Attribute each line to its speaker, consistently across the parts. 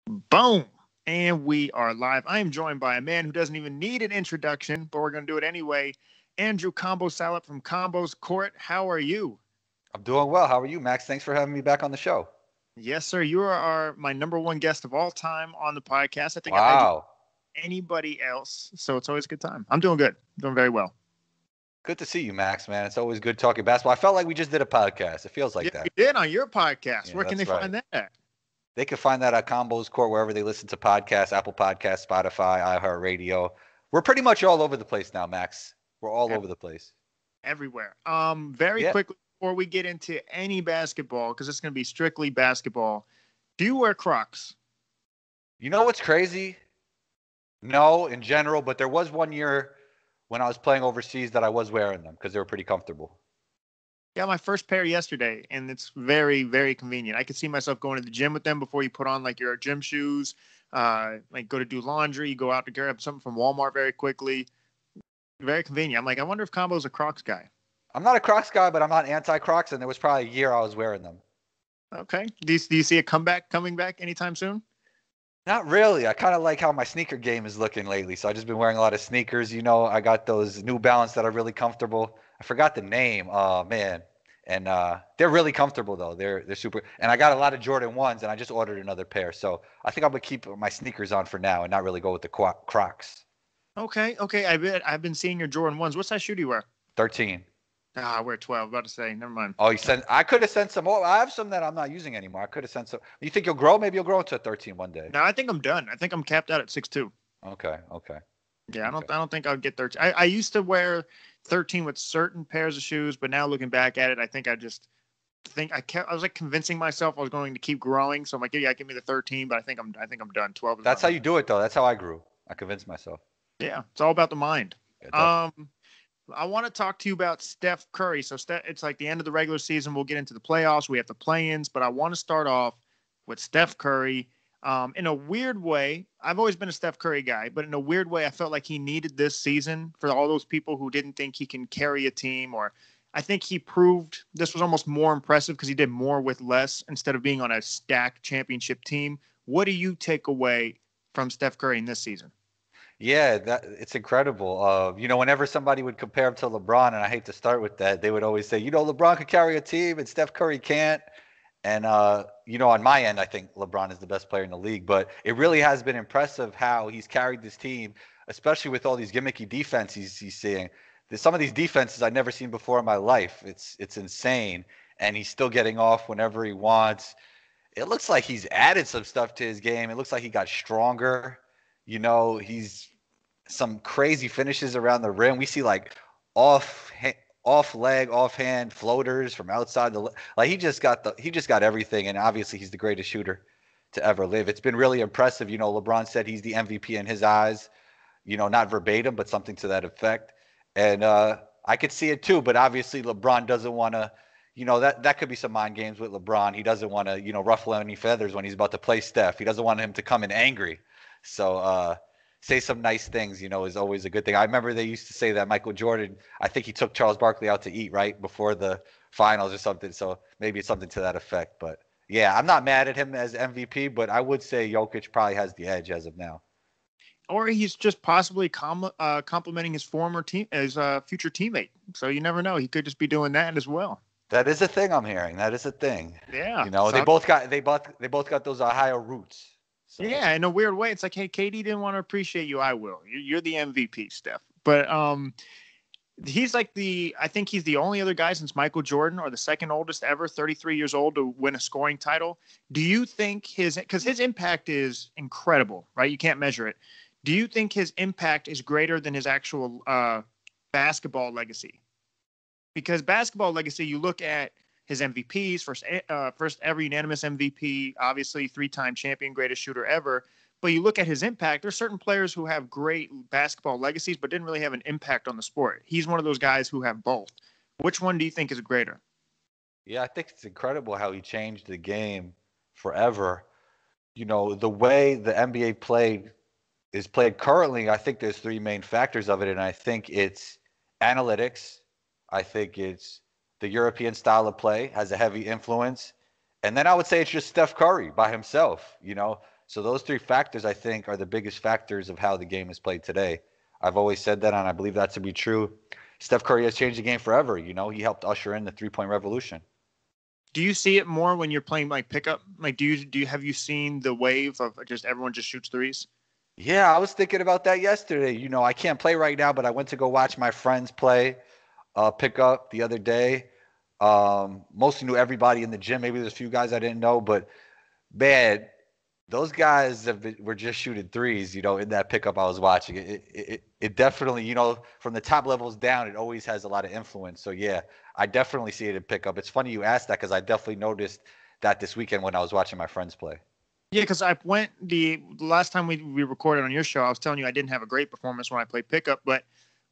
Speaker 1: Boom. And we are live. I am joined by a man who doesn't even need an introduction, but we're going to do it anyway. Andrew Salop from Combo's Court. How are you?
Speaker 2: I'm doing well. How are you, Max? Thanks for having me back on the show.
Speaker 1: Yes, sir. You are my number one guest of all time on the podcast. I think I've had you
Speaker 2: Wow.
Speaker 1: anybody else. So it's always a good time. I'm doing good. Doing very well.
Speaker 2: Good to see you, Max, man. It's always good talking basketball. I felt like we just did a podcast. It feels like
Speaker 1: Yeah,
Speaker 2: that.
Speaker 1: we did on your podcast.
Speaker 2: Yeah,
Speaker 1: Where can they
Speaker 2: that's right.
Speaker 1: find that at?
Speaker 2: They can find that at Combos Court wherever they listen to podcasts, Apple Podcasts, Spotify, iHeartRadio. We're pretty much all over the place now, Max. We're all over the place.
Speaker 1: Everywhere. Very
Speaker 2: Yeah.
Speaker 1: quickly before we get into any basketball, because it's going to be strictly basketball. Do you wear Crocs?
Speaker 2: You know what's crazy? No, in general, but there was one year when I was playing overseas that I was wearing them because they were pretty comfortable.
Speaker 1: Got my first pair yesterday, and it's very, very convenient. I could see myself going to the gym with them before you put on like your gym shoes. Like go to do laundry, you go out to grab something from Walmart very quickly. Very convenient. I'm like, I wonder if Combo's a Crocs guy.
Speaker 2: I'm not a Crocs guy, but I'm not anti-Crocs, and there was probably a year I was wearing them.
Speaker 1: Okay. Do you see a coming back anytime soon?
Speaker 2: Not really. I kind of like how my sneaker game is looking lately. So I've just been wearing a lot of sneakers. You know, I got those New Balance that are really comfortable. I forgot the name. Oh, man. And they're really comfortable, though. They're super. And I got a lot of Jordan 1s, and I just ordered another pair. So I think I'm going to keep my sneakers on for now and not really go with the Crocs.
Speaker 1: Okay. I've been seeing your Jordan 1s. What size shoe do you wear?
Speaker 2: 13.
Speaker 1: I wear 12. About to say, never mind.
Speaker 2: Oh, I could have sent some. Oh, I have some that I'm not using anymore. I could have sent some. You think you'll grow? Maybe you'll grow into a 13 one day.
Speaker 1: No, I think I'm done. I think I'm capped out at 6'2".
Speaker 2: Okay.
Speaker 1: Yeah, I don't think I'll get 13. I used to wear 13 with certain pairs of shoes, but now looking back at it, I think I was like convincing myself I was going to keep growing. So I'm like, yeah, give me the 13, but I think I'm done. 12 is
Speaker 2: That's how you do it, though. That's how I grew. I convinced myself.
Speaker 1: Yeah, it's all about the mind.
Speaker 2: Yeah,
Speaker 1: I want to talk to you about Steph Curry. So it's like the end of the regular season. We'll get into the playoffs. We have the play-ins, but I want to start off with Steph Curry. In a weird way, I've always been a Steph Curry guy, but in a weird way, I felt like he needed this season for all those people who didn't think he can carry a team. Or I think he proved this was almost more impressive because he did more with less instead of being on a stacked championship team. What do you take away from Steph Curry in this season?
Speaker 2: Yeah, it's incredible. Whenever somebody would compare him to LeBron, and I hate to start with that, they would always say, LeBron could carry a team and Steph Curry can't. And, on my end, I think LeBron is the best player in the league. But it really has been impressive how he's carried this team, especially with all these gimmicky defense he's seeing. There's some of these defenses I've never seen before in my life. It's insane. And he's still getting off whenever he wants. It looks like he's added some stuff to his game. It looks like he got stronger. He's some crazy finishes around the rim. We see like off leg, offhand floaters from outside he just got everything. And obviously he's the greatest shooter to ever live. It's been really impressive. LeBron said he's the MVP in his eyes, not verbatim, but something to that effect. And I could see it too, but obviously LeBron doesn't want to, that could be some mind games with LeBron. He doesn't want to, ruffle any feathers when he's about to play Steph. He doesn't want him to come in angry. So say some nice things, is always a good thing. I remember they used to say that Michael Jordan, I think he took Charles Barkley out to eat right before the finals or something. So maybe it's something to that effect. But yeah, I'm not mad at him as MVP, but I would say Jokic probably has the edge as of now.
Speaker 1: Or he's just possibly complimenting his former team, his future teammate. So you never know. He could just be doing that as well.
Speaker 2: That is a thing I'm hearing. That is a thing.
Speaker 1: Yeah.
Speaker 2: They both got those Ohio roots. So.
Speaker 1: Yeah, in a weird way, it's like, hey, KD didn't want to appreciate you. I will. You're the MVP, Steph. But he's like I think he's the only other guy since Michael Jordan, or the second oldest ever, 33 years old, to win a scoring title. Do you think because his impact is incredible, right? You can't measure it. Do you think his impact is greater than his actual basketball legacy? Because basketball legacy, you look at his MVPs, first ever unanimous MVP, obviously 3-time champion, greatest shooter ever. But you look at his impact, there's certain players who have great basketball legacies, but didn't really have an impact on the sport. He's one of those guys who have both. Which one do you think is greater?
Speaker 2: Yeah, I think it's incredible how he changed the game forever. The way the NBA is played currently, I think there's 3 main factors of it. And I think it's analytics. I think it's the European style of play has a heavy influence. And then I would say it's just Steph Curry by himself. So those three factors, I think, are the biggest factors of how the game is played today. I've always said that, and I believe that to be true. Steph Curry has changed the game forever. You know, he helped usher in the three-point revolution.
Speaker 1: Do you see it more when you're playing like pickup? Like, have you seen the wave of just everyone just shoots threes?
Speaker 2: Yeah, I was thinking about that yesterday. You know, I can't play right now, but I went to go watch my friends play pickup the other day. Mostly knew everybody in the gym. Maybe there's a few guys I didn't know, but man, those guys were just shooting threes, you know, in that pickup I was watching. It definitely, you know, from the top levels down, it always has a lot of influence. So, yeah, I definitely see it in pickup. It's funny you asked that because I definitely noticed that this weekend when I was watching my friends play.
Speaker 1: Yeah, because I went the last time we recorded on your show, I was telling you I didn't have a great performance when I played pickup, but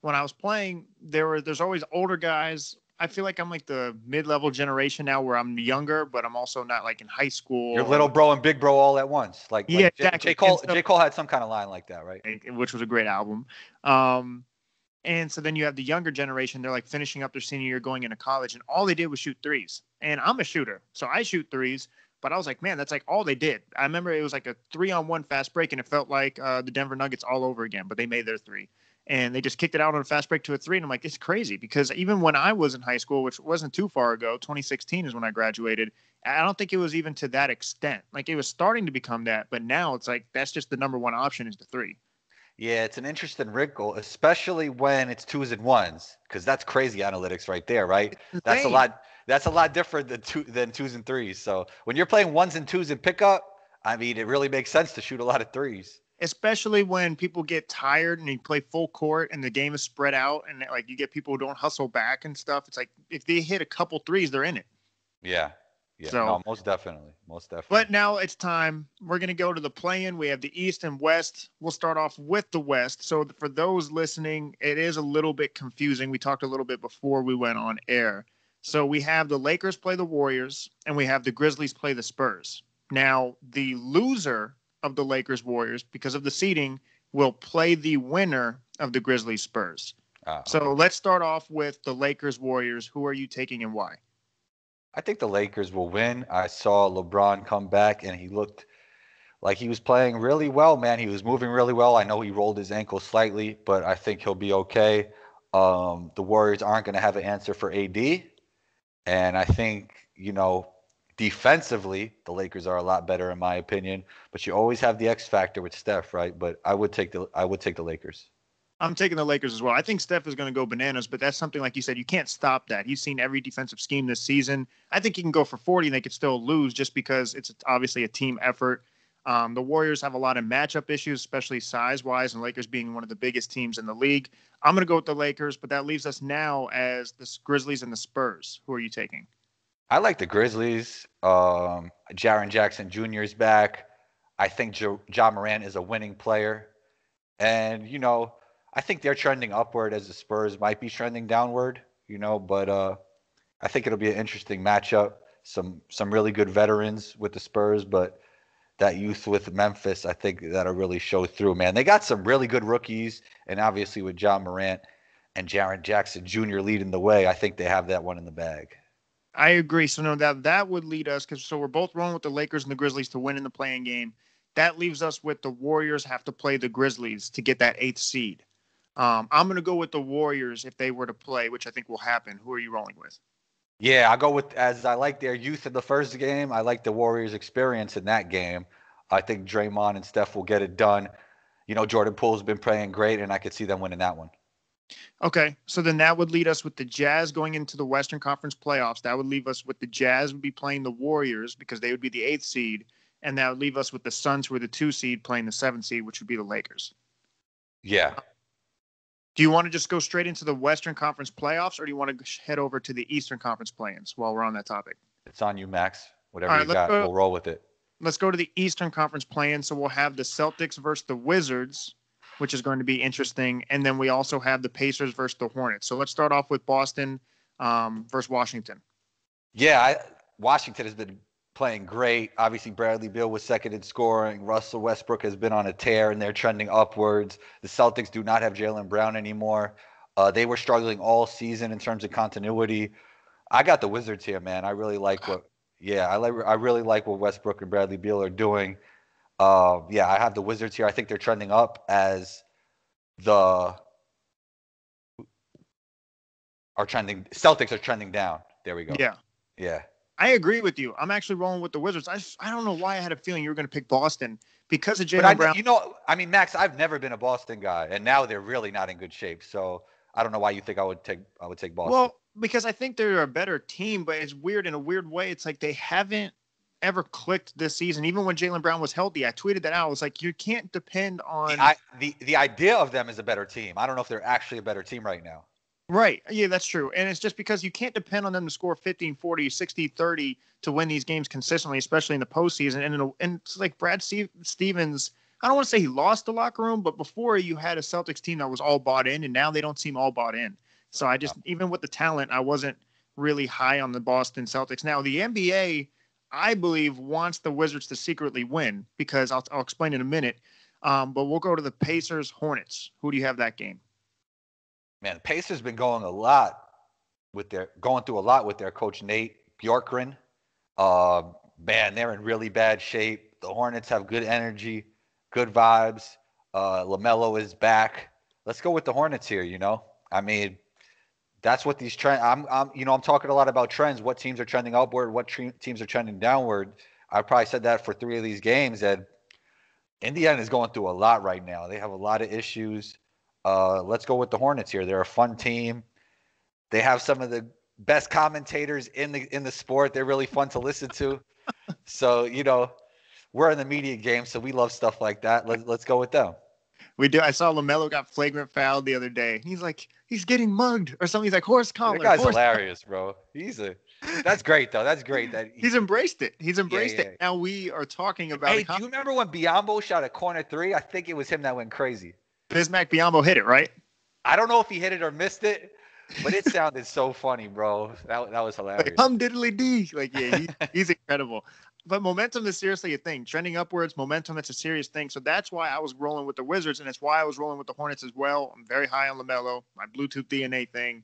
Speaker 1: when I was playing, there's always older guys. I feel like I'm like the mid-level generation now where I'm younger, but I'm also not like in high school.
Speaker 2: You're little bro and big bro all at once.
Speaker 1: Yeah, exactly.
Speaker 2: J. Cole had some kind of line like that, right?
Speaker 1: Which was a great album. And so then you have the younger generation. They're like finishing up their senior year, going into college, and all they did was shoot threes. And I'm a shooter, so I shoot threes. But I was like, man, that's like all they did. I remember it was like a 3-on-1 fast break, and it felt like the Denver Nuggets all over again. But they made their three. And they just kicked it out on a fast break to a three. And I'm like, it's crazy because even when I was in high school, which wasn't too far ago, 2016 is when I graduated, I don't think it was even to that extent. Like it was starting to become that. But now it's like that's just the number one option is the three.
Speaker 2: Yeah, it's an interesting wrinkle, especially when it's twos and ones, because that's crazy analytics right there, right? That's a lot. That's a lot different than twos and threes. So when you're playing ones and twos in pickup, I mean, it really makes sense to shoot a lot of threes.
Speaker 1: Especially when people get tired and you play full court and the game is spread out and like you get people who don't hustle back and stuff. It's like if they hit a couple threes, they're in it.
Speaker 2: Yeah. Yeah. So, no, most definitely. Most definitely.
Speaker 1: But now it's time. We're going to go to the play-in. We have the East and West. We'll start off with the West. So for those listening, it is a little bit confusing. We talked a little bit before we went on air. So we have the Lakers play the Warriors and we have the Grizzlies play the Spurs. Now, the loser of the Lakers Warriors, because of the seeding, will play the winner of the Grizzlies Spurs. So let's start off with the Lakers Warriors. Who are you taking and why?
Speaker 2: I think the Lakers will win. I saw LeBron come back and he looked like he was playing really well, man. He was moving really well. I know he rolled his ankle slightly, but I think he'll be okay. The Warriors aren't going to have an answer for AD. And I think, you know, defensively, the Lakers are a lot better in my opinion, but you always have the X factor with Steph, right? But I would take the Lakers.
Speaker 1: I'm taking the Lakers as well. I think Steph is going to go bananas, but that's something like you said, you can't stop that. He's seen every defensive scheme this season. I think he can go for 40 and they could still lose just because it's obviously a team effort. The Warriors have a lot of matchup issues, especially size-wise, and Lakers being one of the biggest teams in the league. I'm going to go with the Lakers, but that leaves us now as the Grizzlies and the Spurs. Who are you taking?
Speaker 2: I like the Grizzlies. Jaren Jackson Jr. is back. I think Ja Morant is a winning player. And, you know, I think they're trending upward as the Spurs might be trending downward, you know, but I think it'll be an interesting matchup. Some really good veterans with the Spurs, but that youth with Memphis, I think that'll really show through, man. They got some really good rookies, and obviously with Ja Morant and Jaren Jackson Jr. leading the way, I think they have that one in the bag.
Speaker 1: I agree. So no, that would lead us so we're both rolling with the Lakers and the Grizzlies to win in the play-in game. That leaves us with the Warriors have to play the Grizzlies to get that 8th seed. I'm going to go with the Warriors if they were to play, which I think will happen. Who are you rolling with?
Speaker 2: Yeah, I'll go with, as I like their youth in the first game, I like the Warriors' experience in that game. I think Draymond and Steph will get it done. You know, Jordan Poole's been playing great, and I could see them winning that one.
Speaker 1: Okay, so then that would lead us with the Jazz going into the Western Conference playoffs. That would leave us with the Jazz would be playing the Warriors because they would be the 8th seed, and that would leave us with the Suns who are the 2 seed playing the 7th seed, which would be the Lakers.
Speaker 2: Yeah.
Speaker 1: Do you want to just go straight into the Western Conference playoffs, or do you want to head over to the Eastern Conference play-ins while we're on that topic?
Speaker 2: It's on you, Max. Whatever you got, we'll roll with it.
Speaker 1: Let's go to the Eastern Conference play-in. So we'll have the Celtics versus the Wizards, which is going to be interesting. And then we also have the Pacers versus the Hornets. So let's start off with Boston versus Washington.
Speaker 2: Yeah, Washington has been playing great. Obviously, Bradley Beal was second in scoring. Russell Westbrook has been on a tear, and they're trending upwards. The Celtics do not have Jaylen Brown anymore. They were struggling all season in terms of continuity. I got the Wizards here, man. I really like what really like what Westbrook and Bradley Beal are doing. Yeah, I have the Wizards here. I think they're trending up as the Celtics are trending down. There we go.
Speaker 1: Yeah.
Speaker 2: Yeah.
Speaker 1: I agree with you. I'm actually rolling with the Wizards. I don't know why I had a feeling you were going to pick Boston because of
Speaker 2: But
Speaker 1: Jaylen Brown.
Speaker 2: Max, I've never been a Boston guy, and now they're really not in good shape. So I don't know why you think I would take Boston.
Speaker 1: Well, because I think they're a better team, but it's weird in a weird way. It's like they haven't ever clicked this season. Even when Jaylen Brown was healthy, I tweeted that out. I was like, you can't depend on
Speaker 2: the idea of them as a better team. I don't know if they're actually a better team right now.
Speaker 1: Right. Yeah, that's true. And it's just because you can't depend on them to score 15, 40, 60, 30 to win these games consistently, especially in the postseason. And it's like Brad Stevens, I don't want to say he lost the locker room, but before you had a Celtics team that was all bought in, and now they don't seem all bought in. So even with the talent, I wasn't really high on the Boston Celtics. Now, the NBA, I believe, wants the Wizards to secretly win because I'll explain in a minute. But we'll go to the Pacers Hornets. Who do you have that game?
Speaker 2: Man, Pacers been going through a lot with their coach Nate Bjorkgren. Man, they're in really bad shape. The Hornets have good energy, good vibes. LaMelo is back. Let's go with the Hornets here. I mean, that's what these trends. I'm talking a lot about trends. What teams are trending upward? What teams are trending downward? I probably said that for 3 of these games. And Indiana is going through a lot right now. They have a lot of issues. Let's go with the Hornets here. They're a fun team. They have some of the best commentators in the sport. They're really fun to listen to. So, we're in the media game, so we love stuff like that. Let's go with them.
Speaker 1: We do. I saw LaMelo got flagrant fouled the other day. He's like, he's getting mugged or something. He's like, horse collar.
Speaker 2: That guy's hilarious, bro. That's great, though. That's great.
Speaker 1: He's embraced it. It. Now we are talking about.
Speaker 2: Hey, do you remember when Biyombo shot a corner 3? I think it was him that went crazy.
Speaker 1: Bismack Biyombo hit it, right?
Speaker 2: I don't know if he hit it or missed it, but it sounded so funny, bro. That was hilarious.
Speaker 1: Like, hum diddly dee. Like, yeah, he's incredible. But momentum is seriously a thing. Trending upwards, momentum, it's a serious thing. So that's why I was rolling with the Wizards, and it's why I was rolling with the Hornets as well. I'm very high on LaMelo, my Bluetooth DNA thing.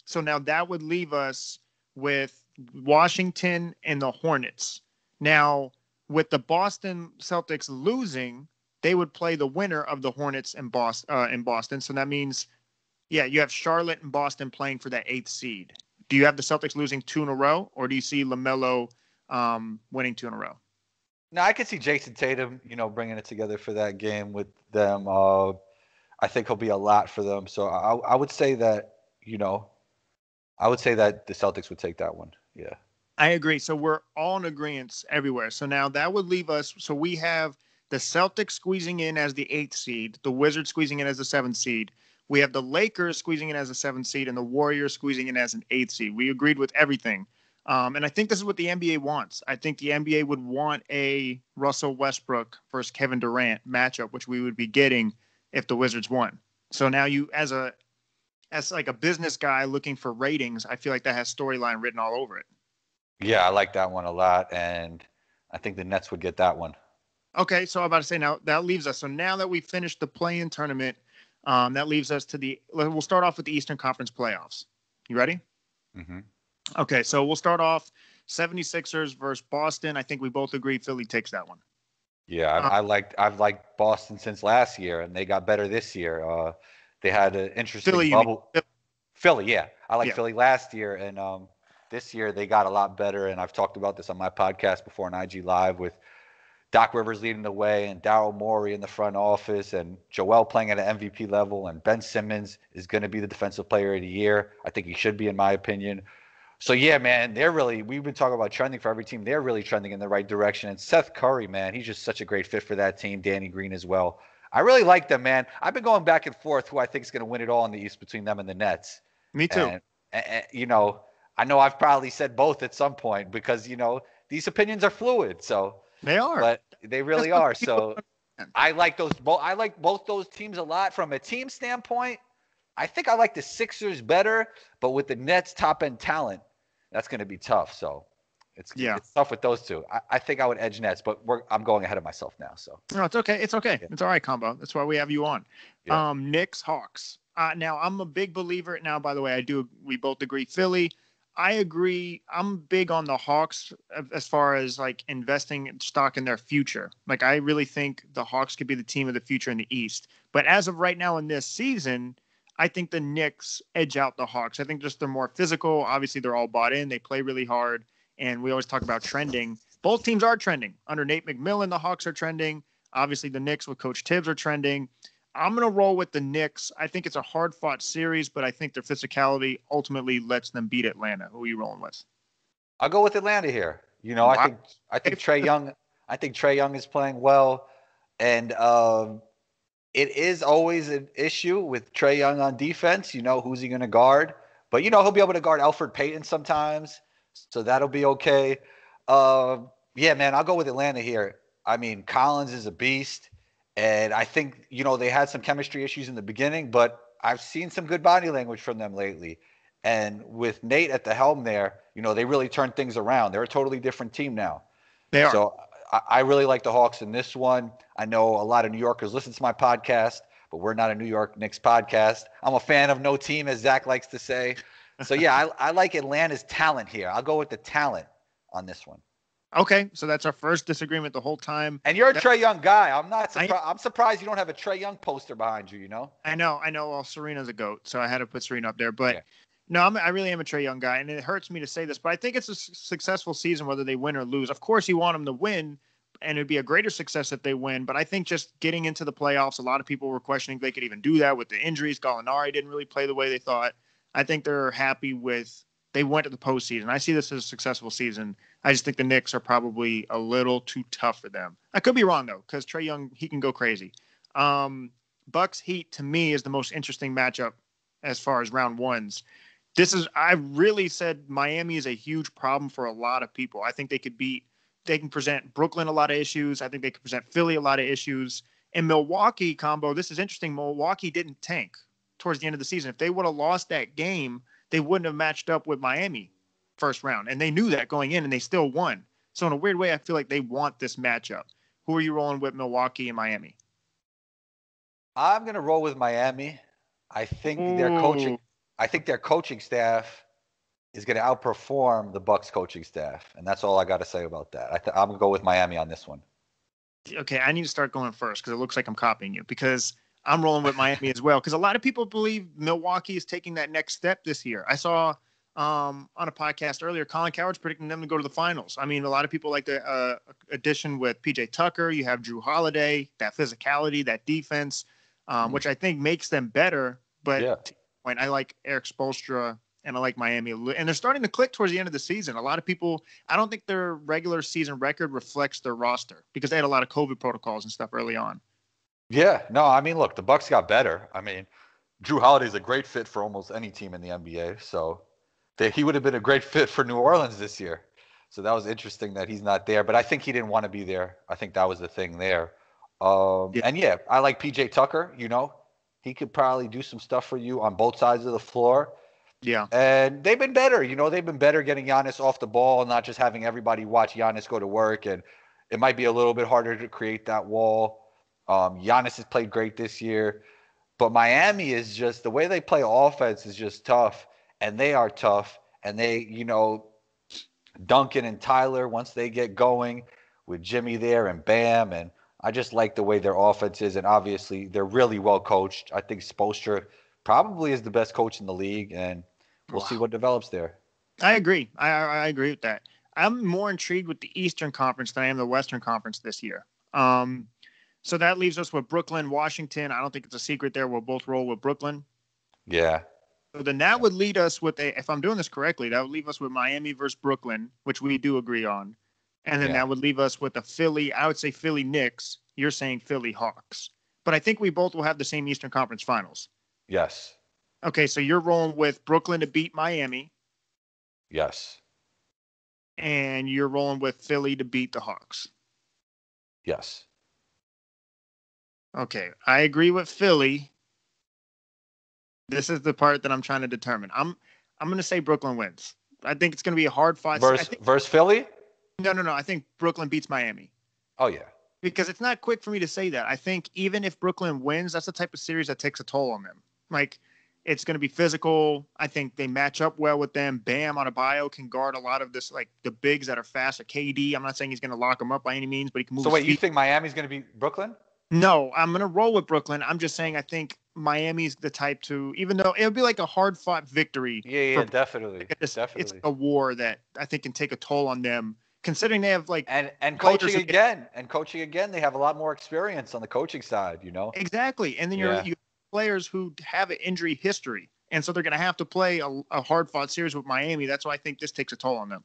Speaker 1: So now that would leave us with Washington and the Hornets. Now, with the Boston Celtics losing, they would play the winner of the Hornets in Boston. So that means, yeah, you have Charlotte and Boston playing for that 8th seed. Do you have the Celtics losing 2 in a row, or do you see LaMelo winning 2 in a row?
Speaker 2: No, I could see Jason Tatum, bringing it together for that game with them. I think he'll be a lot for them. So I would say that, the Celtics would take that one. Yeah.
Speaker 1: I agree. So we're all in agreement everywhere. So now that would leave us. So we have the Celtics squeezing in as the 8th seed, the Wizards squeezing in as the 7th seed. We have the Lakers squeezing in as a 7th seed and the Warriors squeezing in as an 8th seed. We agreed with everything. And I think this is what the NBA wants. I think the NBA would want a Russell Westbrook versus Kevin Durant matchup, which we would be getting if the Wizards won. So now you, as like a business guy looking for ratings, I feel like that has storyline written all over it.
Speaker 2: Yeah, I like that one a lot, and I think the Nets would get that one.
Speaker 1: Okay, so I'm about to say now that leaves us. So now that we finished the play-in tournament, that leaves us to we'll start off with the Eastern Conference playoffs. You ready?
Speaker 2: Mm-hmm.
Speaker 1: Okay, so we'll start off 76ers versus Boston. I think we both agree Philly takes that one.
Speaker 2: Yeah, I've liked Boston since last year, and they got better this year. They had an interesting bubble. Philly, yeah. I liked Philly last year, and this year they got a lot better, and I've talked about this on my podcast before on IG Live with Doc Rivers leading the way and Daryl Morey in the front office and Joel playing at an MVP level, and Ben Simmons is going to be the defensive player of the year. I think he should be, in my opinion. So, yeah, man, we've been talking about trending for every team. They're really trending in the right direction. And Seth Curry, man, he's just such a great fit for that team. Danny Green as well. I really like them, man. I've been going back and forth who I think is going to win it all in the East between them and the Nets.
Speaker 1: Me too.
Speaker 2: And I know I've probably said both at some point because, these opinions are fluid. So
Speaker 1: they are.
Speaker 2: But they really are. So I like both those teams a lot. From a team standpoint, I think I like the Sixers better, but with the Nets top-end talent, that's going to be tough. So it's tough with those two. I think I would edge Nets, but I'm going ahead of myself now. So
Speaker 1: no, it's okay. It's okay. Yeah. It's all right, Combo. That's why we have you on.
Speaker 2: Yeah.
Speaker 1: Knicks, Hawks. Now I'm a big believer. Now, by the way, we both agree Philly. I agree. I'm big on the Hawks as far as like investing stock in their future. Like I really think the Hawks could be the team of the future in the East. But as of right now in this season, I think the Knicks edge out the Hawks. I think just they're more physical. Obviously, they're all bought in. They play really hard. And we always talk about trending. Both teams are trending. Under Nate McMillan, the Hawks are trending. Obviously, the Knicks with Coach Tibbs are trending. I'm going to roll with the Knicks. I think it's a hard-fought series, but I think their physicality ultimately lets them beat Atlanta. Who are you rolling with?
Speaker 2: I'll go with Atlanta here.
Speaker 1: Wow.
Speaker 2: I think Trae Young. I think Trae Young is playing well, and it is always an issue with Trae Young on defense. Who's he going to guard? But he'll be able to guard Elfrid Payton sometimes, so that'll be okay. Yeah, man, I'll go with Atlanta here. I mean, Collins is a beast. And I think, they had some chemistry issues in the beginning, but I've seen some good body language from them lately. And with Nate at the helm there, they really turned things around. They're a totally different team now.
Speaker 1: They are.
Speaker 2: So I really like the Hawks in this one. I know a lot of New Yorkers listen to my podcast, but we're not a New York Knicks podcast. I'm a fan of no team, as Zach likes to say. So, yeah, I like Atlanta's talent here. I'll go with the talent on this one.
Speaker 1: Okay, so that's our first disagreement the whole time.
Speaker 2: And you're a Trae Young guy. I'm not surprised. I'm surprised you don't have a Trae Young poster behind you.
Speaker 1: I know. Well, Serena's a GOAT, so I had to put Serena up there. But
Speaker 2: yeah.
Speaker 1: No, I really am a Trae Young guy, and it hurts me to say this, but I think it's a successful season whether they win or lose. Of course, you want them to win, and it'd be a greater success if they win. But I think just getting into the playoffs, a lot of people were questioning if they could even do that with the injuries. Gallinari didn't really play the way they thought. I think they're happy with they went to the postseason. I see this as a successful season. I just think the Knicks are probably a little too tough for them. I could be wrong, though, because Trae Young, he can go crazy. Bucks Heat, to me, is the most interesting matchup as far as round ones. I really said Miami is a huge problem for a lot of people. I think they can present Brooklyn a lot of issues. I think they can present Philly a lot of issues. And Milwaukee combo, this is interesting. Milwaukee didn't tank towards the end of the season. If they would have lost that game, they wouldn't have matched up with Miami first round. And they knew that going in, and they still won. So in a weird way, I feel like they want this matchup. Who are you rolling with, Milwaukee and Miami?
Speaker 2: I'm going to roll with Miami. I think their coaching staff is going to outperform the Bucks coaching staff. And that's all I got to say about that. I'm going to go with Miami on this one.
Speaker 1: Okay, I need to start going first because it looks like I'm copying you, because I'm rolling with Miami as well, because a lot of people believe Milwaukee is taking that next step this year. I saw on a podcast earlier, Colin Coward's predicting them to go to the finals. I mean, a lot of people like the addition with PJ Tucker. You have Drew Holiday, that physicality, that defense, which I think makes them better. But to your point, I like Eric Spoelstra and I like Miami. And they're starting to click towards the end of the season. A lot of people, I don't think their regular season record reflects their roster because they had a lot of COVID protocols and stuff early on.
Speaker 2: Yeah, no, I mean, look, the Bucks got better. I mean, Drew Holiday's a great fit for almost any team in the NBA. So he would have been a great fit for New Orleans this year. So that was interesting that he's not there. But I think he didn't want to be there. I think that was the thing there. And yeah, I like PJ Tucker. He could probably do some stuff for you on both sides of the floor.
Speaker 1: Yeah.
Speaker 2: And they've been better. They've been better getting Giannis off the ball, not just having everybody watch Giannis go to work. And it might be a little bit harder to create that wall. Giannis has played great this year. But Miami is just, the way they play offense is just tough. And they are tough. And they, Duncan and Tyler, once they get going with Jimmy there and Bam. And I just like the way their offense is. And obviously, they're really well coached. I think Spoelstra probably is the best coach in the league. And we'll see what develops there.
Speaker 1: I agree. I agree with that. I'm more intrigued with the Eastern Conference than I am the Western Conference this year. So that leaves us with Brooklyn, Washington. I don't think it's a secret there. We'll both roll with Brooklyn.
Speaker 2: Yeah.
Speaker 1: So then that would lead us with if I'm doing this correctly, that would leave us with Miami versus Brooklyn, which we do agree on. And then that would leave us with I would say Philly Knicks. You're saying Philly Hawks. But I think we both will have the same Eastern Conference Finals.
Speaker 2: Yes.
Speaker 1: Okay, so you're rolling with Brooklyn to beat Miami.
Speaker 2: Yes.
Speaker 1: And you're rolling with Philly to beat the Hawks.
Speaker 2: Yes.
Speaker 1: Okay, I agree with Philly. This is the part that I'm trying to determine. I'm going to say Brooklyn wins. I think it's going to be a hard fight.
Speaker 2: Versus Philly?
Speaker 1: No. I think Brooklyn beats Miami.
Speaker 2: Oh, yeah.
Speaker 1: Because it's not quick for me to say that. I think even if Brooklyn wins, that's the type of series that takes a toll on them. Like, It's going to be physical. I think they match up well with them. Bam Adebayo can guard a lot of this, like the bigs that are fast. Like KD, I'm not saying he's going to lock them up by any means, but he can move.
Speaker 2: So
Speaker 1: his
Speaker 2: wait, you
Speaker 1: feet.
Speaker 2: think Miami's going to beat Brooklyn?
Speaker 1: No, I'm going to roll with Brooklyn. I'm just saying I think Miami's the type to, even though it would be like a hard-fought victory.
Speaker 2: Yeah, definitely.
Speaker 1: It's
Speaker 2: Definitely.
Speaker 1: a war that I think can take a toll on them, considering they have like
Speaker 2: and coaching again. They have a lot more experience on the coaching side, you know?
Speaker 1: Exactly. And then you have players who have an injury history. And so they're going to have to play a hard-fought series with Miami. That's why I think this takes a toll on them.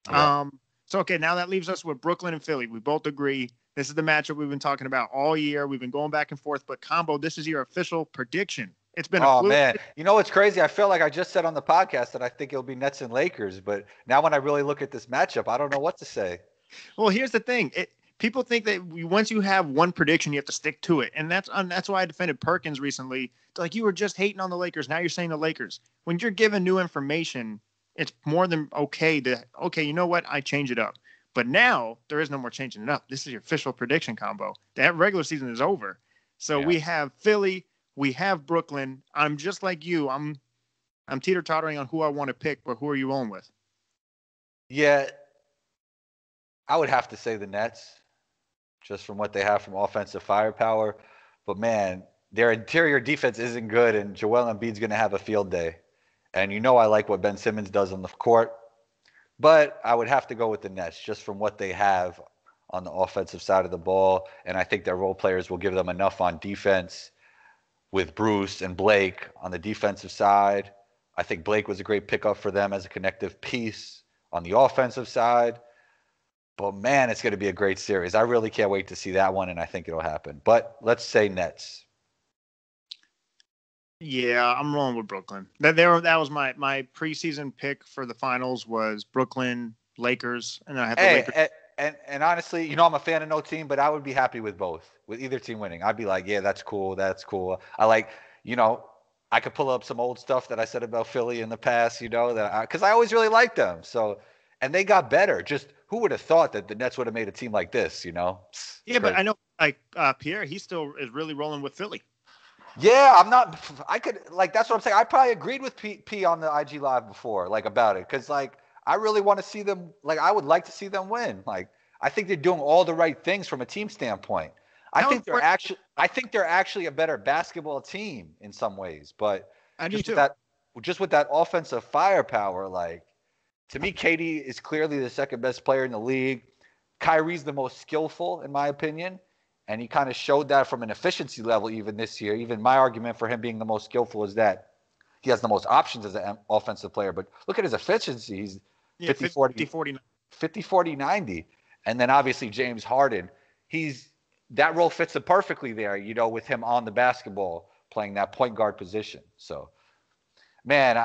Speaker 1: Yeah. Okay, now that leaves us with Brooklyn and Philly. We both agree. This is the matchup we've been talking about all year. We've been going back and forth. But, Combo, this is your official prediction. It's been
Speaker 2: Oh, man. You know what's crazy? I feel like I just said on the podcast that I think it'll be Nets and Lakers. But now when I really look at this matchup, I don't know what to say.
Speaker 1: Well, here's the thing. People think that once you have one prediction, you have to stick to it. And that's why I defended Perkins recently. Like, you were just hating on the Lakers. Now you're saying the Lakers. When you're given new information, it's more than okay, you know what? I change it up. But now there is no more changing it up. This is your official prediction, Combo. That regular season is over. So we have Philly. We have Brooklyn. I'm just like you. I'm teeter-tottering on who I want to pick, but who are you on with?
Speaker 2: Yeah, I would have to say the Nets, just from what they have from offensive firepower. But, man, their interior defense isn't good, and Joel Embiid's going to have a field day. And you know I like what Ben Simmons does on the court. But I would have to go with the Nets just from what they have on the offensive side of the ball. And I think their role players will give them enough on defense with Bruce and Blake on the defensive side. I think Blake was a great pickup for them as a connective piece on the offensive side. But, man, it's going to be a great series. I really can't wait to see that one, and I think it'll happen. But let's say Nets.
Speaker 1: Yeah, I'm rolling with Brooklyn. That was my preseason pick for the finals was Brooklyn, Lakers, and I have the Lakers.
Speaker 2: And honestly, you know, I'm a fan of no team, but I would be happy with both, with either team winning. I'd be like, yeah, that's cool. I like, you know, I could pull up some old stuff that I said about Philly in the past, you know, because I always really liked them. So, and they got better. Just who would have thought that the Nets would have made a team like this, you know?
Speaker 1: Yeah, but I know, like Pierre, he still is really rolling with Philly.
Speaker 2: Yeah, that's what I'm saying. I probably agreed with P on the IG Live before, like, about it. Because, like, I really want to see them, like, I would like to see them win. Like, I think they're doing all the right things from a team standpoint. I think they're actually a better basketball team in some ways. But just with that offensive firepower, like, to me, KD is clearly the second best player in the league. Kyrie's the most skillful, in my opinion. And he kind of showed that from an efficiency level even this year. Even my argument for him being the most skillful is that he has the most options as an offensive player. But look at his efficiency. He's 50-40-90. And then obviously James Harden. That role fits him perfectly there, you know, with him on the basketball playing that point guard position. So, man,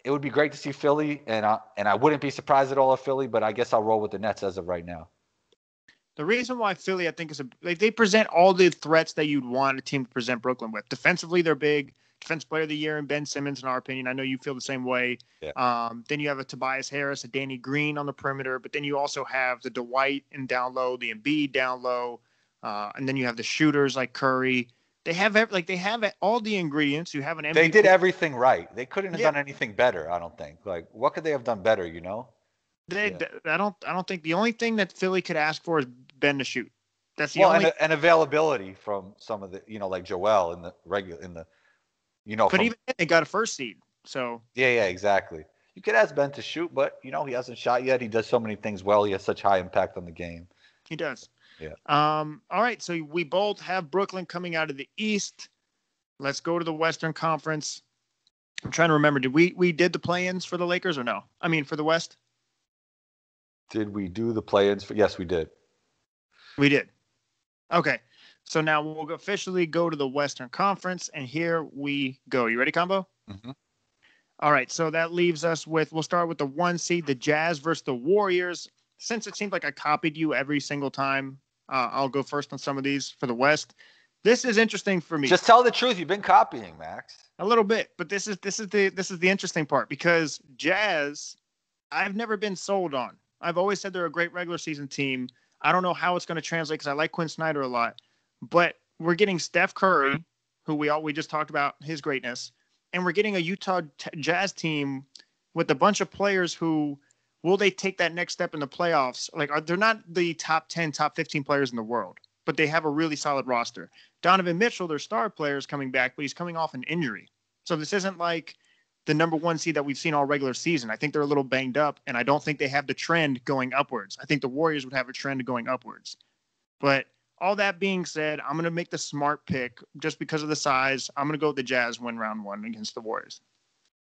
Speaker 2: it would be great to see Philly. And I wouldn't be surprised at all if Philly, but I guess I'll roll with the Nets as of right now.
Speaker 1: The reason why Philly, I think, they present all the threats that you'd want a team to present Brooklyn with. Defensively, they're big. Defensive Player of the Year and Ben Simmons, in our opinion. I know you feel the same way. Yeah. Then you have a Tobias Harris, a Danny Green on the perimeter, but then you also have the Dwight in down low, the Embiid down low, and then you have the shooters like Curry. They have all the ingredients. You have an MVP.
Speaker 2: They did everything right. They couldn't have done anything better, I don't think. Like, what could they have done better, you know?
Speaker 1: I don't think the only thing that Philly could ask for is Ben to shoot. That's the only
Speaker 2: and availability from some of the, you know, like Joel in the regular
Speaker 1: But even then, they got a first seed. So
Speaker 2: yeah, exactly. You could ask Ben to shoot, but you know he hasn't shot yet. He does so many things well. He has such high impact on the game.
Speaker 1: He does.
Speaker 2: Yeah.
Speaker 1: All right. So we both have Brooklyn coming out of the East. Let's go to the Western Conference. I'm trying to remember. Did we did the play-ins for the Lakers or no? I mean, for the West.
Speaker 2: Did we do the play-ins? Yes, we did.
Speaker 1: We did. Okay. So now we'll officially go to the Western Conference, and here we go. You ready, Combo?
Speaker 2: Mm-hmm.
Speaker 1: All right. So that leaves us with, we'll start with the 1 seed, the Jazz versus the Warriors. Since it seems like I copied you every single time, I'll go first on some of these for the West. This is interesting for me.
Speaker 2: Just tell the truth. You've been copying, Max.
Speaker 1: A little bit, but this is the interesting part because Jazz, I've never been sold on. I've always said they're a great regular season team. I don't know how it's going to translate because I like Quinn Snyder a lot. But we're getting Steph Curry, who we just talked about his greatness. and we're getting a Utah Jazz team with a bunch of players who will they take that next step in the playoffs? Like, they're not the top 10, top 15 players in the world, but they have a really solid roster. Donovan Mitchell, their star player, is coming back, but he's coming off an injury. So this isn't like the number one seed that we've seen all regular season. I think they're a little banged up, and I don't think they have the trend going upwards. I think the Warriors would have a trend going upwards. But all that being said, I'm going to make the smart pick just because of the size. I'm going to go with the Jazz win round one against the Warriors.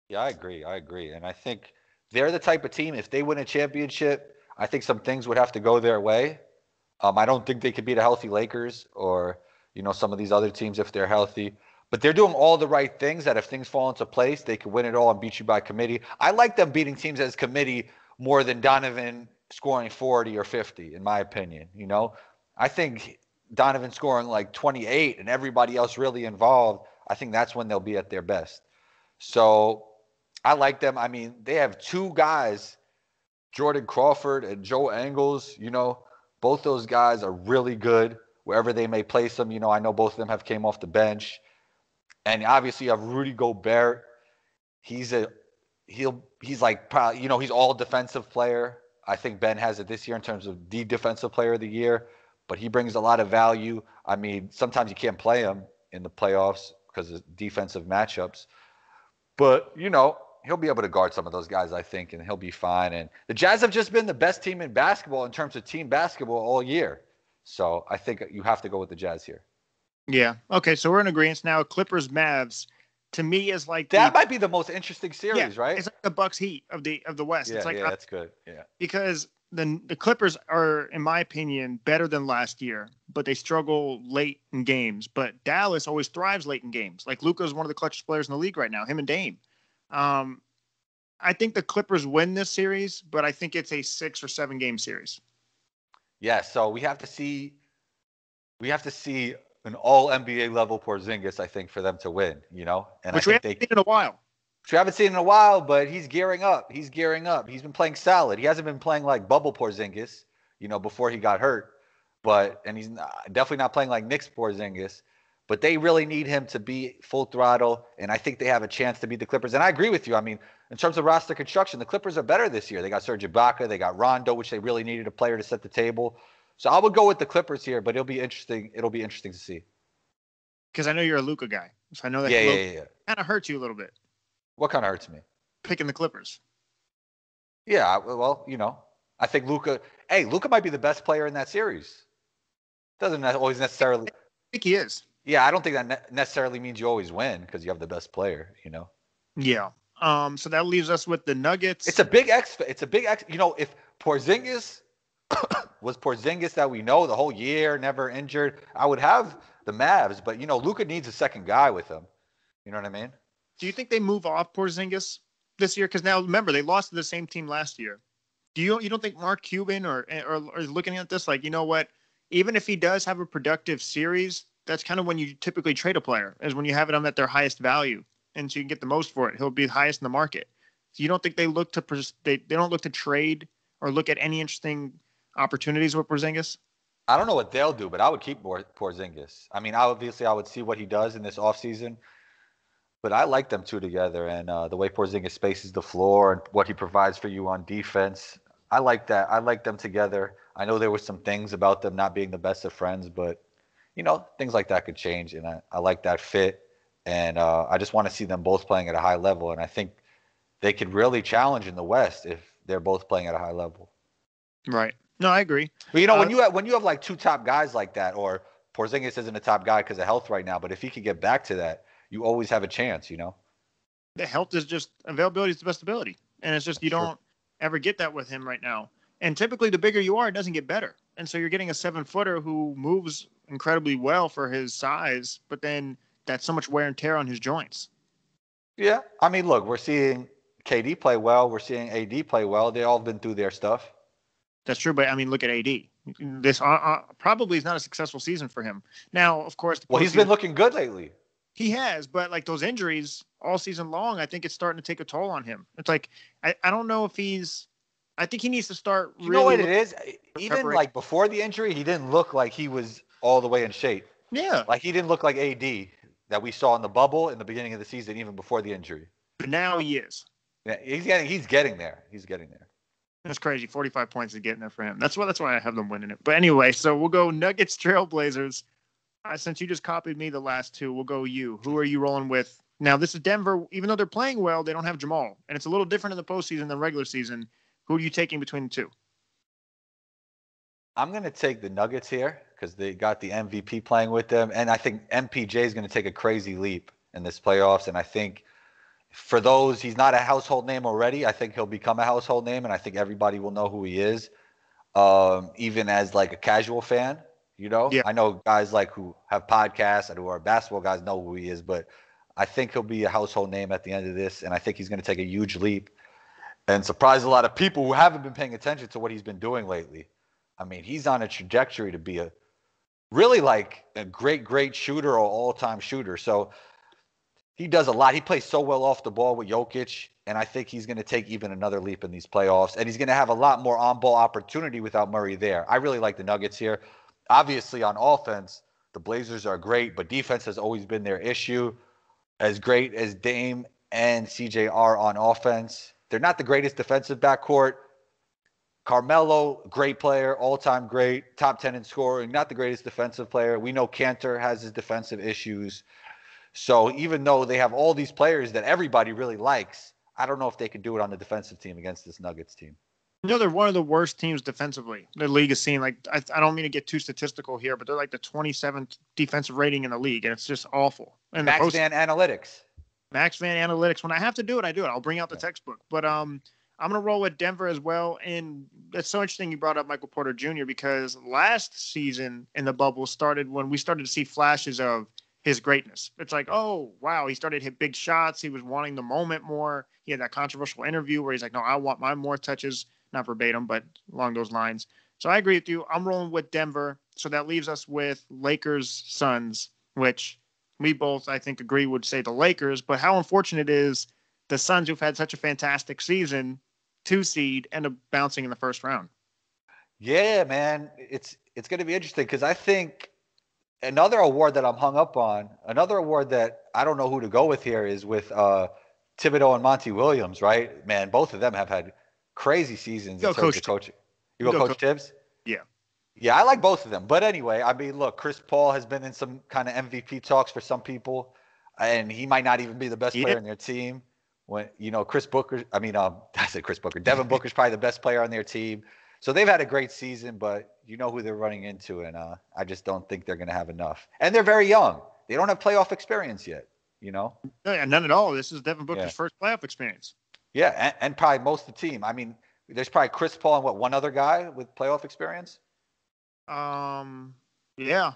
Speaker 2: Yeah, I agree. And I think they're the type of team, if they win a championship, I think some things would have to go their way. I don't think they could beat a healthy Lakers or, some of these other teams if they're healthy. But they're doing all the right things that if things fall into place, they could win it all and beat you by committee. I like them beating teams as committee more than Donovan scoring 40 or 50, in my opinion. I think Donovan scoring like 28 and everybody else really involved, I think that's when they'll be at their best. So I like them. I mean, they have two guys, Jordan Crawford and Joe Ingles. Both those guys are really good wherever they may place them. I know both of them have came off the bench. And obviously you have Rudy Gobert. He's like probably, he's all defensive player. I think Ben has it this year in terms of the defensive player of the year, but he brings a lot of value. I mean, sometimes you can't play him in the playoffs because of defensive matchups, but he'll be able to guard some of those guys, I think, and he'll be fine. And the Jazz have just been the best team in basketball in terms of team basketball all year. So I think you have to go with the Jazz here.
Speaker 1: Yeah. Okay. So we're in agreement now. Clippers Mavs to me is like
Speaker 2: that might be the most interesting series, right?
Speaker 1: It's like the Bucks Heat of the West.
Speaker 2: Yeah,
Speaker 1: it's like,
Speaker 2: that's good. Yeah.
Speaker 1: Because the Clippers are, in my opinion, better than last year, but they struggle late in games. But Dallas always thrives late in games. Like Luka is one of the clutchest players in the league right now. Him and Dame. I think the Clippers win this series, but I think it's a 6 or 7 game series.
Speaker 2: Yeah. So we have to see an all NBA level Porzingis, I think, for them to win, and
Speaker 1: which we haven't seen in a while.
Speaker 2: Which we haven't seen in a while, but he's gearing up. He's been playing solid. He hasn't been playing like bubble Porzingis, before he got hurt, and he's definitely not playing like Knicks Porzingis, but they really need him to be full throttle, and I think they have a chance to beat the Clippers. And I agree with you. I mean, in terms of roster construction, the Clippers are better this year. They got Serge Ibaka, they got Rondo, which they really needed a player to set the table. So I would go with the Clippers here, but it'll be interesting to see.
Speaker 1: Because I know you're a Luka guy, so I know that kind of hurts you a little bit.
Speaker 2: What kind of hurts me?
Speaker 1: Picking the Clippers.
Speaker 2: Yeah, well, I think Luka might be the best player in that series. Doesn't always necessarily.
Speaker 1: I think he is.
Speaker 2: Yeah, I don't think that necessarily means you always win because you have the best player.
Speaker 1: Yeah. So that leaves us with the Nuggets.
Speaker 2: It's a big X. If Porzingis was Porzingis that we know the whole year, never injured, I would have the Mavs. But Luka needs a second guy with him. You know what I mean?
Speaker 1: Do you think they move off Porzingis this year? Because now remember they lost to the same team last year. You don't think Mark Cuban or looking at this like, you know what? Even if he does have a productive series, that's kind of when you typically trade a player, is when you have them at their highest value, and so you can get the most for it. He'll be highest in the market. So you don't think they look to they don't look to trade or look at any interesting opportunities with Porzingis?
Speaker 2: I don't know what they'll do, but I would keep Porzingis. I mean, obviously, I would see what he does in this offseason, but I like them two together, and the way Porzingis spaces the floor and what he provides for you on defense, I like that. I like them together. I know there were some things about them not being the best of friends, but things like that could change, and I like that fit, and I just want to see them both playing at a high level, and I think they could really challenge in the West if they're both playing at a high level.
Speaker 1: Right. No, I agree.
Speaker 2: But when you have like two top guys like that, or Porzingis isn't a top guy because of health right now, but if he could get back to that, you always have a chance.
Speaker 1: The health is just availability is the best ability, and it's just don't ever get that with him right now. And typically, the bigger you are, it doesn't get better. And so you're getting a 7-footer who moves incredibly well for his size, but then that's so much wear and tear on his joints.
Speaker 2: Yeah, I mean, look, we're seeing KD play well. We're seeing AD play well. They all been through their stuff.
Speaker 1: That's true, but I mean, look at AD. This probably is not a successful season for him. Now, of course,
Speaker 2: he's been looking good lately.
Speaker 1: He has, but like those injuries all season long, I think it's starting to take a toll on him. It's like I don't know if I think he needs to start.
Speaker 2: You know what it is? Even like before the injury, he didn't look like he was all the way in shape.
Speaker 1: Yeah,
Speaker 2: like he didn't look like AD. that we saw in the bubble in the beginning of the season, even before the injury.
Speaker 1: But now he is.
Speaker 2: Yeah, he's getting there. He's getting there.
Speaker 1: That's crazy. 45 points is getting there for him. That's why I have them winning it. But anyway, so we'll go Nuggets, Trailblazers. Since you just copied me the last two, we'll go you. Who are you rolling with? Now, this is Denver. Even though they're playing well, they don't have Jamal. And it's a little different in the postseason than regular season. Who are you taking between the two?
Speaker 2: I'm going to take the Nuggets here because they got the MVP playing with them. And I think MPJ is going to take a crazy leap in this playoffs. And I think for those, he's not a household name already. I think he'll become a household name. And I think everybody will know who he is, even as like a casual fan. You know,
Speaker 1: yeah.
Speaker 2: I know guys like who have podcasts and who are basketball guys know who he is, but I think he'll be a household name at the end of this. And I think he's going to take a huge leap and surprise a lot of people who haven't been paying attention to what he's been doing lately. I mean, he's on a trajectory to be a really like a great shooter or all-time shooter. So he does a lot. He plays so well off the ball with Jokic, and I think he's going to take even another leap in these playoffs. And he's going to have a lot more on-ball opportunity without Murray there. I really like the Nuggets here. Obviously, on offense, the Blazers are great, but defense has always been their issue. As great as Dame and CJ are on offense, they're not the greatest defensive backcourt. Carmelo, great player, all-time great, top 10 in scoring, not the greatest defensive player. We know Cantor has his defensive issues. So even though they have all these players that everybody really likes, I don't know if they can do it on the defensive team against this Nuggets team.
Speaker 1: You know, they're one of the worst teams defensively the league has seen. Like, I don't mean to get too statistical here, but they're like the 27th defensive rating in the league, and it's just awful. And
Speaker 2: Max Van Analytics.
Speaker 1: Max Van Analytics. When I have to do it, I do it. I'll bring out the textbook. But I'm going to roll with Denver as well. And it's so interesting you brought up Michael Porter Jr. because last season in the bubble started when we started to see flashes of his greatness. It's like, oh, wow, he started to hit big shots. He was wanting the moment more. He had that controversial interview where he's like, no, I want my more touches. Not verbatim, but along those lines. So I agree with you. I'm rolling with Denver. So that leaves us with Lakers, Suns, which we both, I think, agree would say the Lakers. But how unfortunate is the Suns, who've had such a fantastic season, 2 seed, end up bouncing in the first round.
Speaker 2: Yeah, man. It's going to be interesting because I think another award that I'm hung up on, another award that I don't know who to go with here is with Thibodeau and Monty Williams, right? Man, both of them have had crazy seasons in terms of coaching. You go Coach Tibbs?
Speaker 1: Yeah.
Speaker 2: Yeah, I like both of them. But anyway, I mean, look, Chris Paul has been in some kind of MVP talks for some people, and he might not even be the best player on their team. When, you know, Devin Booker's probably the best player on their team. So they've had a great season, but you know who they're running into, and I just don't think they're going to have enough. And they're very young. They don't have playoff experience yet, you know?
Speaker 1: Yeah, none at all. This is Devin Booker's first playoff experience.
Speaker 2: Yeah, and probably most of the team. I mean, there's probably Chris Paul and one other guy with playoff experience?
Speaker 1: Yeah.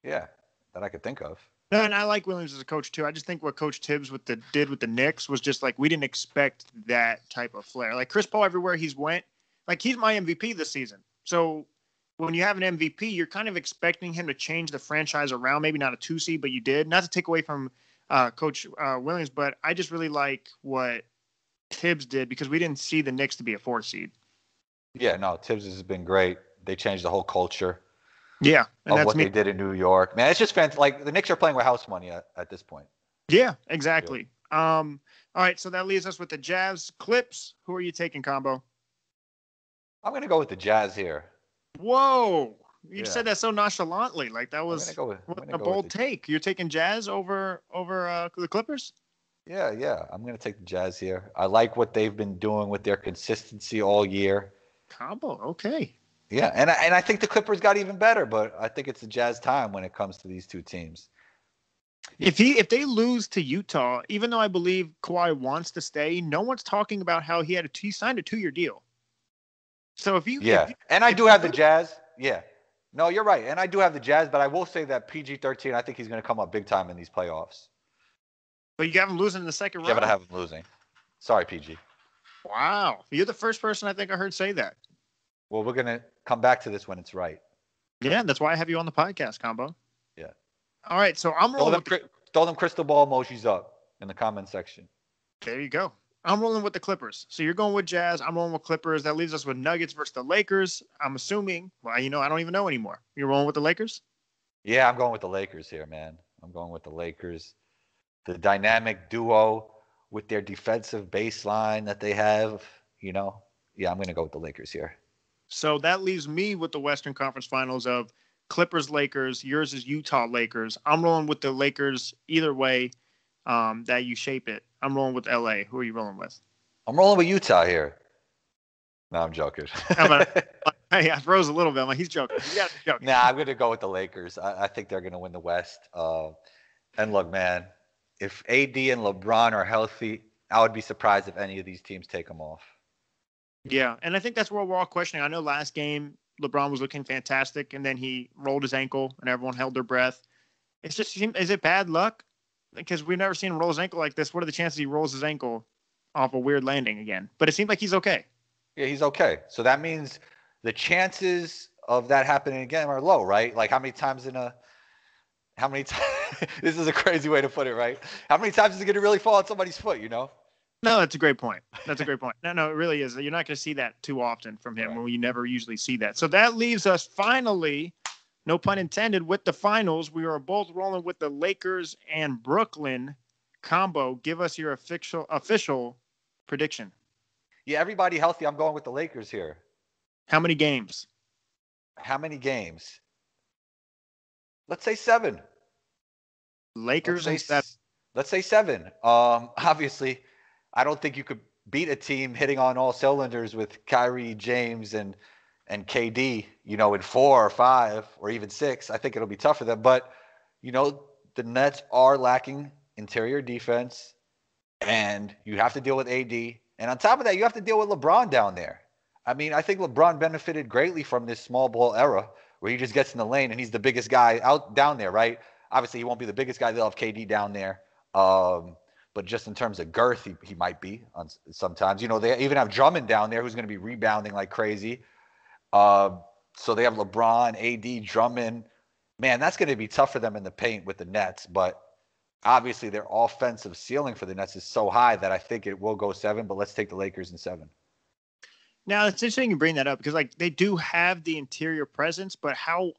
Speaker 2: Yeah, that I could think of.
Speaker 1: No, and I like Williams as a coach too. I just think what Coach Tibbs did with the Knicks was just like we didn't expect that type of flair. Like Chris Paul, everywhere he's went, like he's my MVP this season. So when you have an MVP, you're kind of expecting him to change the franchise around. Maybe not a 2 seed, but you did. Not to take away from Coach Williams, but I just really like what Tibbs did because we didn't see the Knicks to be a 4 seed.
Speaker 2: Yeah, no, Tibbs has been great. They changed the whole culture.
Speaker 1: Yeah,
Speaker 2: and of what they did in New York. Man, it's just fantastic. Like the Knicks are playing with house money at this point.
Speaker 1: Yeah, exactly. Yeah. All right, so that leaves us with the Jazz Clips. Who are you taking, Combo?
Speaker 2: I'm gonna go with the Jazz here.
Speaker 1: Whoa, you said that so nonchalantly. Like that was a bold take. You're taking Jazz over the Clippers?
Speaker 2: Yeah. I'm going to take the Jazz here. I like what they've been doing with their consistency all year.
Speaker 1: Combo, okay.
Speaker 2: Yeah, and I think the Clippers got even better, but I think it's the Jazz time when it comes to these two teams.
Speaker 1: If they lose to Utah, even though I believe Kawhi wants to stay, no one's talking about how he signed a 2-year deal. So
Speaker 2: I do have the Jazz. Yeah. No, you're right. And I do have the Jazz, but I will say that PG-13, I think he's going to come up big time in these playoffs.
Speaker 1: But you have him losing in the second round?
Speaker 2: Yeah, but I have him losing. Sorry, PG.
Speaker 1: Wow. You're the first person I think I heard say that.
Speaker 2: Well, we're going to come back to this when it's right.
Speaker 1: Yeah, that's why I have you on the podcast, Combo.
Speaker 2: Yeah.
Speaker 1: All right, so I'm rolling.
Speaker 2: Throw them crystal ball emojis up in the comment section.
Speaker 1: There you go. I'm rolling with the Clippers. So you're going with Jazz. I'm rolling with Clippers. That leaves us with Nuggets versus the Lakers. I'm assuming, I don't even know anymore. You're rolling with the Lakers?
Speaker 2: Yeah, I'm going with the Lakers here, man. I'm going with the Lakers. The dynamic duo with their defensive baseline that they have, you know. Yeah, I'm going to go with the Lakers here.
Speaker 1: So that leaves me with the Western Conference Finals of Clippers, Lakers. Yours is Utah, Lakers. I'm rolling with the Lakers either way that you shape it. I'm rolling with LA. Who are you rolling with?
Speaker 2: I'm rolling with Utah here. No, I'm joking.
Speaker 1: Hey, I froze a little bit. I'm like, he's joking. Yeah, joking.
Speaker 2: Nah, I'm going to go with the Lakers. I think they're going to win the West. And look, man, if AD and LeBron are healthy, I would be surprised if any of these teams take them off.
Speaker 1: Yeah, and I think that's what we're all questioning. I know last game LeBron was looking fantastic, and then he rolled his ankle, and everyone held their breath. It's just, is it bad luck? Because we've never seen him roll his ankle like this. What are the chances he rolls his ankle off a weird landing again? But it seems like he's okay.
Speaker 2: Yeah, he's okay. So that means the chances of that happening again are low, right? Like how many times this is a crazy way to put it, right? How many times is it going to really fall on somebody's foot, you know?
Speaker 1: No, that's a great point. That's a great point. No, it really is. You're not going to see that too often from him. Right. When you never usually see that. So that leaves us finally, no pun intended, with the finals. We are both rolling with the Lakers and Brooklyn combo. Give us your official prediction.
Speaker 2: Yeah, everybody healthy. I'm going with the Lakers here.
Speaker 1: How many games?
Speaker 2: Let's say 7.
Speaker 1: Lakers and 7.
Speaker 2: Let's say 7. Obviously, I don't think you could beat a team hitting on all cylinders with Kyrie, James, and KD, you know, in 4 or 5 or even 6. I think it'll be tough for them. But, you know, the Nets are lacking interior defense, and you have to deal with AD. And on top of that, you have to deal with LeBron down there. I mean, I think LeBron benefited greatly from this small ball era where he just gets in the lane and he's the biggest guy down there, right? Obviously, he won't be the biggest guy. They'll have KD down there. But just in terms of girth, he might be sometimes. You know, they even have Drummond down there who's going to be rebounding like crazy. So they have LeBron, AD, Drummond. Man, that's going to be tough for them in the paint with the Nets. But obviously, their offensive ceiling for the Nets is so high that I think it will go 7. But let's take the Lakers in 7.
Speaker 1: Now, it's interesting you bring that up because, like, they do have the interior presence, but how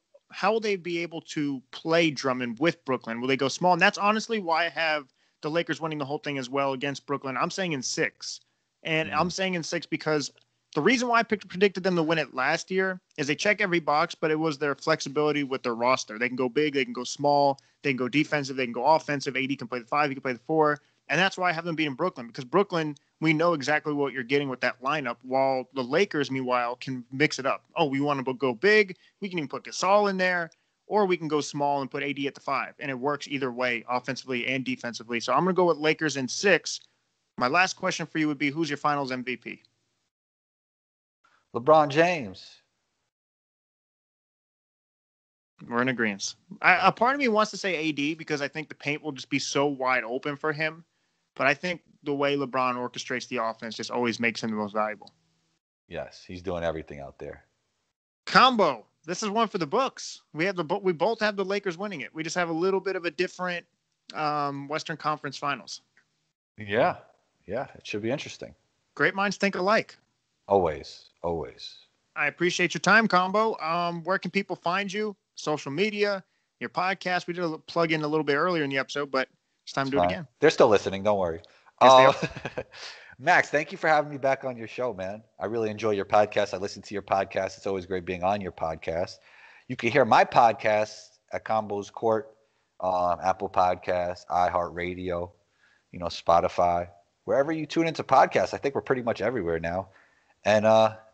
Speaker 1: will they be able to play Drummond with Brooklyn? Will they go small? And that's honestly why I have the Lakers winning the whole thing as well against Brooklyn. I'm saying in 6. And I'm saying in 6 because the reason why I predicted them to win it last year is they check every box, but it was their flexibility with their roster. They can go big, they can go small, they can go defensive, they can go offensive. AD can play the 5, he can play the 4. And that's why I have them beating Brooklyn, because Brooklyn, we know exactly what you're getting with that lineup, while the Lakers, meanwhile, can mix it up. Oh, we want to go big. We can even put Gasol in there, or we can go small and put AD at the 5. And it works either way, offensively and defensively. So I'm going to go with Lakers in 6. My last question for you would be, who's your finals MVP?
Speaker 2: LeBron James.
Speaker 1: We're in agreement. A part of me wants to say AD because I think the paint will just be so wide open for him. But I think the way LeBron orchestrates the offense just always makes him the most valuable.
Speaker 2: Yes, he's doing everything out there.
Speaker 1: Combo. This is one for the books. We both have the Lakers winning it. We just have a little bit of a different Western Conference Finals.
Speaker 2: Yeah, it should be interesting.
Speaker 1: Great minds think alike.
Speaker 2: Always.
Speaker 1: I appreciate your time, Combo. Where can people find you? Social media, your podcast. We did a plug in a little bit earlier in the episode, but it's time to do it again.
Speaker 2: They're still listening. Don't worry. Max, thank you for having me back on your show, man. I really enjoy your podcast. I listen to your podcast. It's always great being on your podcast. You can hear my podcast at Combo's Court, Apple Podcasts, iHeartRadio, Spotify, wherever you tune into podcasts. I think we're pretty much everywhere now. And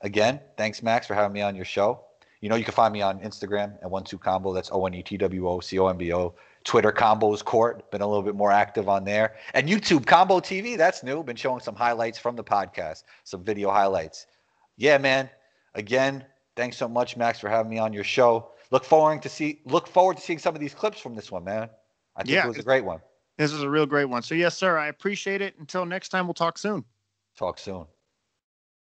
Speaker 2: again, thanks, Max, for having me on your show. You can find me on Instagram at 12combo. That's ONETWOCOMBO. Twitter, Combo's Court. Been a little bit more active on there. And YouTube, Combo TV. That's new. Been showing some highlights from the podcast, some video highlights. Yeah, man. Again, thanks so much, Max, for having me on your show. Look forward to seeing some of these clips from this one, man. I think it was a great one.
Speaker 1: This is a real great one. So, yes, sir. I appreciate it. Until next time, we'll talk soon.
Speaker 2: Talk soon.